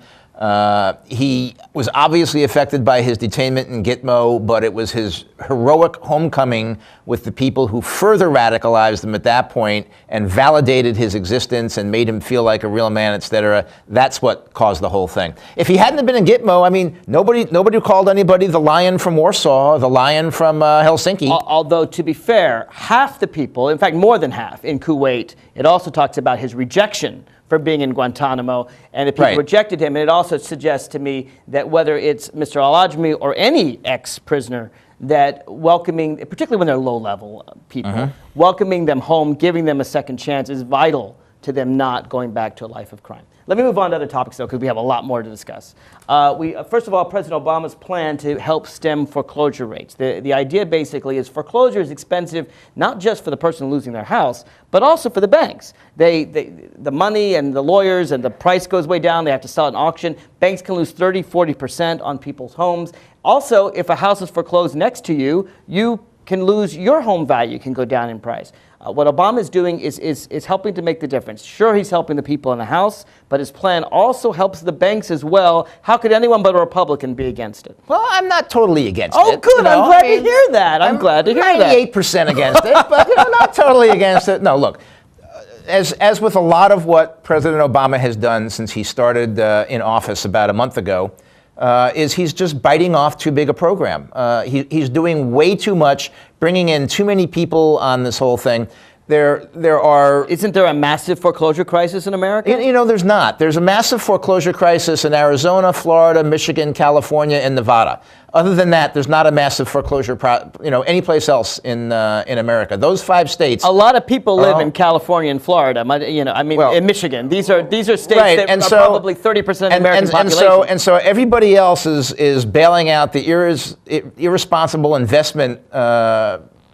He was obviously affected by his detainment in Gitmo, but it was his heroic homecoming with the people who further radicalized him at that point and validated his existence and made him feel like a real man, etc. That's what caused the whole thing. If he hadn't been in Gitmo, I mean, nobody called anybody the lion from Warsaw, the lion from Helsinki. Although, to be fair, half the people, in fact, more than half in Kuwait, it also talks about his rejection for being in Guantanamo, and the people rejected him. And it also suggests to me that whether it's Mr. al-Ajmi or any ex-prisoner, that welcoming, particularly when they're low-level people, welcoming them home, giving them a second chance is vital to them not going back to a life of crime. Let me move on to other topics, though, because we have a lot more to discuss. First of all, President Obama's plan to help stem foreclosure rates. The idea basically is foreclosure is expensive not just for the person losing their house, but also for the banks. The money and the lawyers and the price goes way down. They have to sell at an auction. Banks can lose 30, 40% on people's homes. Also, if a house is foreclosed next to you, you can lose your home value, can go down in price. What Obama is doing is helping to make the difference. Sure, he's helping the people in the House, but his plan also helps the banks as well. How could anyone but a Republican be against it? Well, I'm not totally against it. Oh, good. I'm glad to hear that. I'm glad to hear that. 98% against it, but not totally against it. No, look, as with a lot of what President Obama has done since he started in office about a month ago, is he's just biting off too big a program. He's doing way too much, bringing in too many people on this whole thing. Isn't there a massive foreclosure crisis in America? There's not. There's a massive foreclosure crisis in Arizona, Florida, Michigan, California, and Nevada. Other than that, there's not a massive foreclosure anyplace else in America. Those 5 states. A lot of people live in California and Florida. In Michigan. These are states that are probably 30% of the American population. And so everybody else is bailing out the irresponsible investment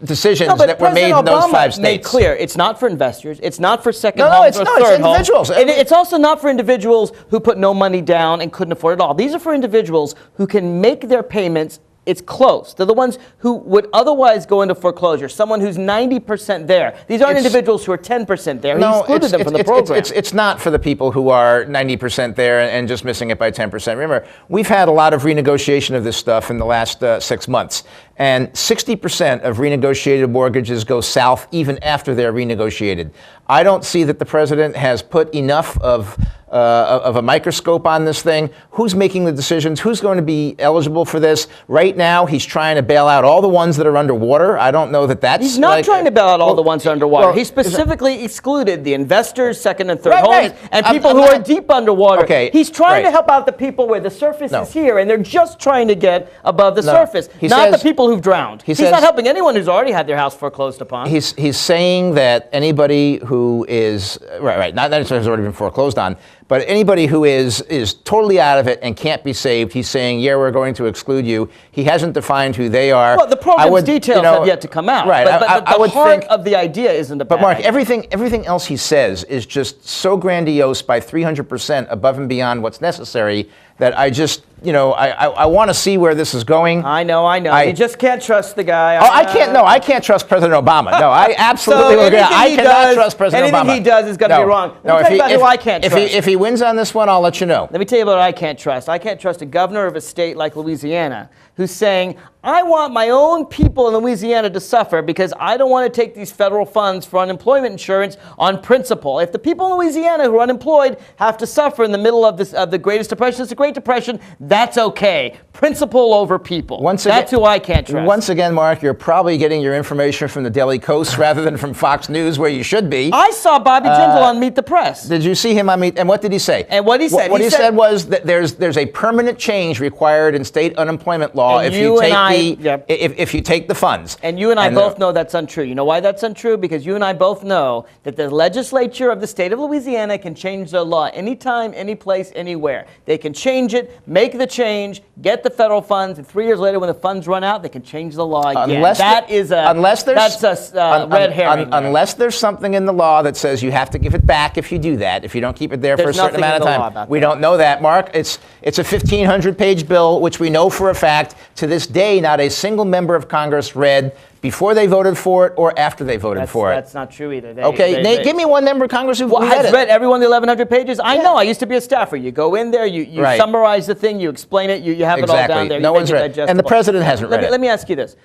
decisions that were made in those 5 states. Made clear it's not for investors, it's not for second homes or third homes. It's individuals. And it's also not for individuals who put no money down and couldn't afford it all. These are for individuals who can make their payments. It's close. They're the ones who would otherwise go into foreclosure. Someone who's 90% there. These aren't individuals who are 10% there. He excluded them from the program. It's not for the people who are 90% there and just missing it by 10%. Remember, we've had a lot of renegotiation of this stuff in the last 6 months. and 60% of renegotiated mortgages go south even after they're renegotiated. I don't see that the president has put enough of a microscope on this thing. Who's making the decisions? Who's going to be eligible for this? Right now, he's trying to bail out all the ones that are underwater. I don't know that that's... He's not trying to bail out all the ones underwater. He specifically excluded the investors, second and third homes, and people who are deep underwater. Okay, he's trying to help out the people where the surface is here, and they're just trying to get above the surface, not the people who've drowned. He's not helping anyone who's already had their house foreclosed upon. He's saying that anybody who is... not necessarily has already been foreclosed on, but anybody who is totally out of it and can't be saved, he's saying, yeah, we're going to exclude you. He hasn't defined who they are. Well, the program's details have yet to come out. Right. But the heart of the idea isn't a bad But Mark, idea. everything else he says is just so grandiose by 300% above and beyond what's necessary that I just, I want to see where this is going. I know. You just can't trust the guy. I can't trust President Obama. No, I absolutely agree. I cannot trust President Obama. Anything he does is going to be wrong. Let me tell you about who I can't trust. If he wins on this one, I'll let you know. Let me tell you about what I can't trust. I can't trust a governor of a state like Louisiana who's saying, I want my own people in Louisiana to suffer because I don't want to take these federal funds for unemployment insurance on principle. If the people in Louisiana who are unemployed have to suffer in the middle of the Greatest Depression, it's the Great Depression, that's okay. Principle over people. That's who I can't trust. Once again, Mark, you're probably getting your information from the Daily Coast rather than from Fox News, where you should be. I saw Bobby Jindal on Meet the Press. Did you see him on Meet? And what did he say? And what he said? What he said was that there's a permanent change required in state unemployment law if you take the funds. And you and I both know that's untrue. You know why that's untrue? Because you and I both know that the legislature of the state of Louisiana can change their law anytime, any place, anywhere. They can change it, make the change, get the federal funds, and 3 years later when the funds run out, they can change the law again. That's a red herring. Unless there's something in the law that says you have to give it back if you do that, if you don't keep it there for a certain amount of time. We don't know that, Mark. It's a 1,500-page bill, which we know for a fact, to this day, not a single member of Congress read before they voted for it or after they voted for it. That's not true either. Nate, give me one member of Congress who has read every one of the 1,100 pages. I know. I used to be a staffer. You go in there, you summarize the thing, you explain it, you have it all down there. No one's read it. And the president hasn't read it. Let me ask you this.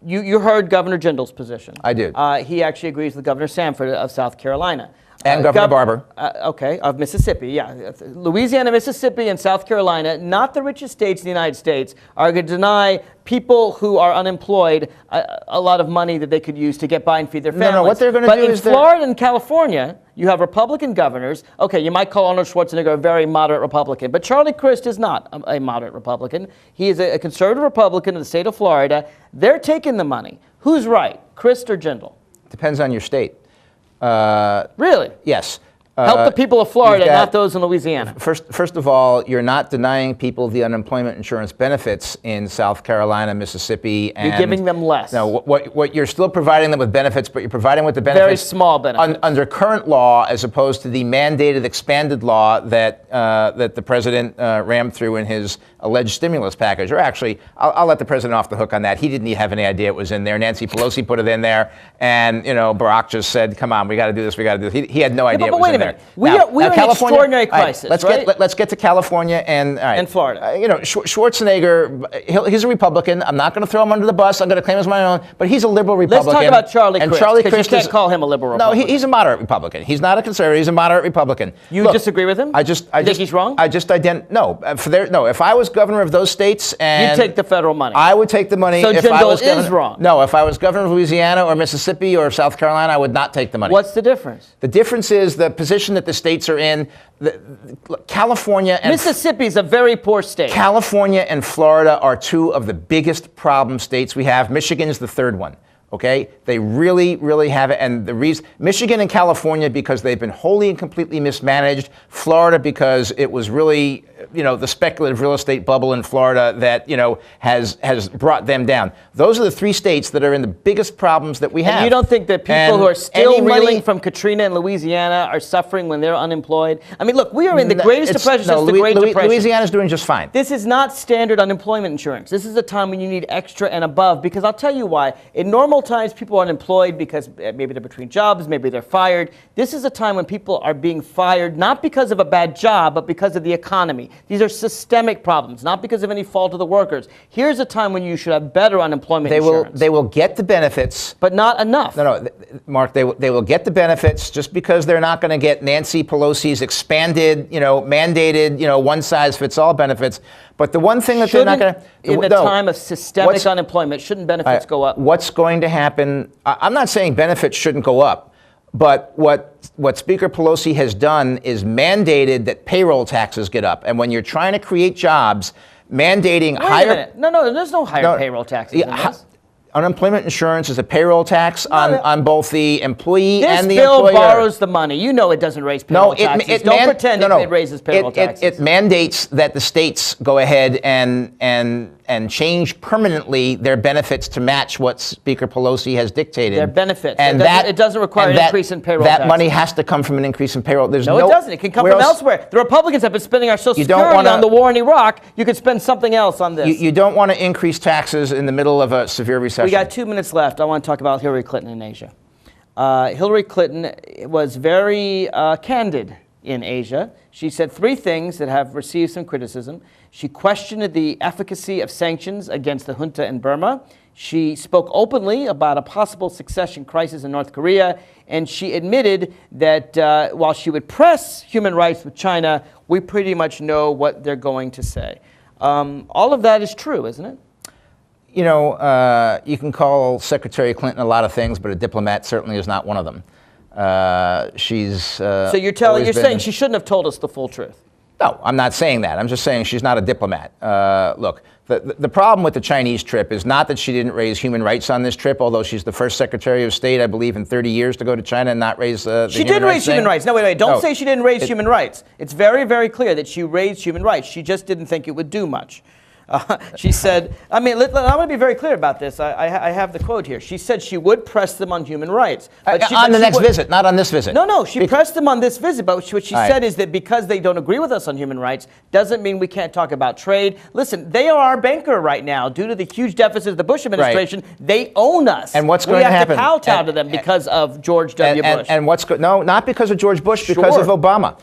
You heard Governor Jindal's position. I did. He actually agrees with Governor Sanford of South Carolina. And Governor Barber. Of Mississippi, yeah. Louisiana, Mississippi, and South Carolina, not the richest states in the United States, are going to deny people who are unemployed a lot of money that they could use to get by and feed their families. No, what they're going to do is... But in Florida and California, you have Republican governors. Okay, you might call Arnold Schwarzenegger a very moderate Republican, but Charlie Crist is not a moderate Republican. He is a conservative Republican in the state of Florida. They're taking the money. Who's right, Crist or Jindal? Depends on your state. Really? Yes. Help the people of Florida, not those in Louisiana. First of all, you're not denying people the unemployment insurance benefits in South Carolina, Mississippi, and you're giving them less. No, what you're still providing them with benefits, but you're providing with the benefits very small benefits under current law, as opposed to the mandated expanded law that that the president rammed through in his alleged stimulus package. Or actually, I'll let the president off the hook on that. He didn't have any idea it was in there. Nancy Pelosi put it in there, and Barack just said, "Come on, we got to do this. We got to do this." He had no idea it was in there. We are in an extraordinary crisis, Let's get to California and Florida. Schwarzenegger, he's a Republican. I'm not going to throw him under the bus. I'm going to claim him as my own. But he's a liberal Republican. Let's talk about Charlie Crist. Charlie Crist, you can't call him a liberal Republican. No, he's a moderate Republican. He's not a conservative. He's a moderate Republican. You disagree with him? I think he's wrong? No. If I was governor of those states, and you'd take the federal money. I would take the money. So if Jindal I was is wrong. No, if I was governor of Louisiana or Mississippi or South Carolina, I would not take the money. What's the difference? The difference is the position that the states are in. California and Mississippi is a very poor state. California and Florida are two of the biggest problem states we have. Michigan is the third one. Okay, they really, really have it. And the reason, Michigan and California, because they've been wholly and completely mismanaged. Florida, because it was really, the speculative real estate bubble in Florida that, has brought them down. Those are the three states that are in the biggest problems that we have. And you don't think that people who are still reeling from Katrina in Louisiana are suffering when they're unemployed? I mean, look, we are in the greatest depression since the Great Depression. Louisiana's doing just fine. This is not standard unemployment insurance. This is a time when you need extra and above, because I'll tell you why. In normal normal times, people are unemployed because maybe they're between jobs, maybe they're fired. This is a time when people are being fired not because of a bad job, but because of the economy. These are systemic problems, not because of any fault of the workers. Here's a time when you should have better unemployment insurance. They will get the benefits. But not enough. No, Mark, they will get the benefits just because they're not going to get Nancy Pelosi's expanded, mandated, one-size-fits-all benefits. But the one thing that they're not going to... In a time of systemic unemployment, shouldn't benefits go up? What's going to happen... I'm not saying benefits shouldn't go up, but what Speaker Pelosi has done is mandated that payroll taxes get up. And when you're trying to create jobs, mandating higher... Wait a minute. No, there's no higher payroll taxes in this. Unemployment insurance is a payroll tax on both the employee and the employer. This bill borrows the money. You know it doesn't raise payroll taxes. Don't pretend it raises payroll taxes. It mandates that the states go ahead and change permanently their benefits to match what Speaker Pelosi has dictated. Their benefits. And it doesn't require an increase in payroll taxes. That money has to come from an increase in payroll. No, it doesn't. It can come from elsewhere. The Republicans have been spending our Social Security on the war in Iraq. You could spend something else on this. You don't want to increase taxes in the middle of a severe recession. We got 2 minutes left. I want to talk about Hillary Clinton in Asia. Hillary Clinton was very candid in Asia. She said 3 things that have received some criticism. She questioned the efficacy of sanctions against the junta in Burma. She spoke openly about a possible succession crisis in North Korea, and she admitted that while she would press human rights with China, we pretty much know what they're going to say. All of that is true, isn't it? You can call Secretary Clinton a lot of things, but a diplomat certainly is not one of them. So you're saying she shouldn't have told us the full truth? No, I'm not saying that. I'm just saying she's not a diplomat. Look, the problem with the Chinese trip is not that she didn't raise human rights on this trip, although she's the first Secretary of State, I believe, in 30 years to go to China and not raise the She did raise human rights. No, wait. Don't say she didn't raise human rights. It's very, very clear that she raised human rights. She just didn't think it would do much. She said, I want to be very clear about this. I have the quote here. She said she would press them on human rights. On the next visit, not on this visit. No, she pressed them on this visit, but what she said is that because they don't agree with us on human rights doesn't mean we can't talk about trade. Listen, they are our banker right now. Due to the huge deficit of the Bush administration, they own us. And what's going to happen? We have to kowtow to them because of George W. Bush. And no, not because of George Bush, because of Obama.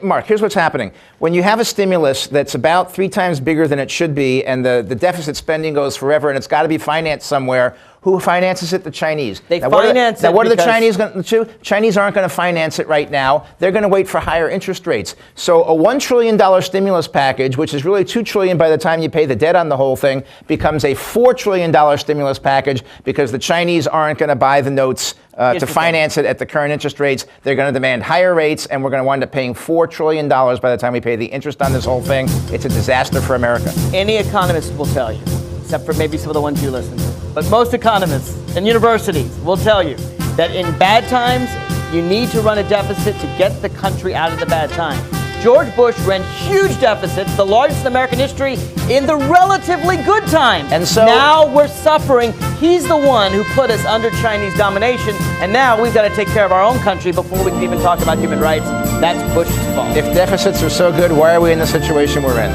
Mark, here's what's happening. When you have a stimulus that's about 3 times bigger than it should be, and the deficit spending goes forever, and it's got to be financed somewhere. Who finances it? The Chinese. They finance it. Now, what are the Chinese going to do? Chinese aren't going to finance it right now. They're going to wait for higher interest rates. So a $1 trillion stimulus package, which is really $2 trillion by the time you pay the debt on the whole thing, becomes a $4 trillion stimulus package because the Chinese aren't going to buy the notes to finance it at the current interest rates. They're going to demand higher rates, and we're going to wind up paying $4 trillion by the time we pay the interest on this whole thing. It's a disaster for America. Any economist will tell you, except for maybe some of the ones you listen to. But most economists and universities will tell you that in bad times, you need to run a deficit to get the country out of the bad times. George Bush ran huge deficits, the largest in American history, in the relatively good times. And so now we're suffering. He's the one who put us under Chinese domination, and now we've got to take care of our own country before we can even talk about human rights. That's Bush's fault. If deficits are so good, why are we in the situation we're in?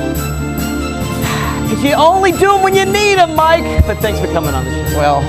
Because you only do them when you need them, Mike. But thanks for coming on the show. Well...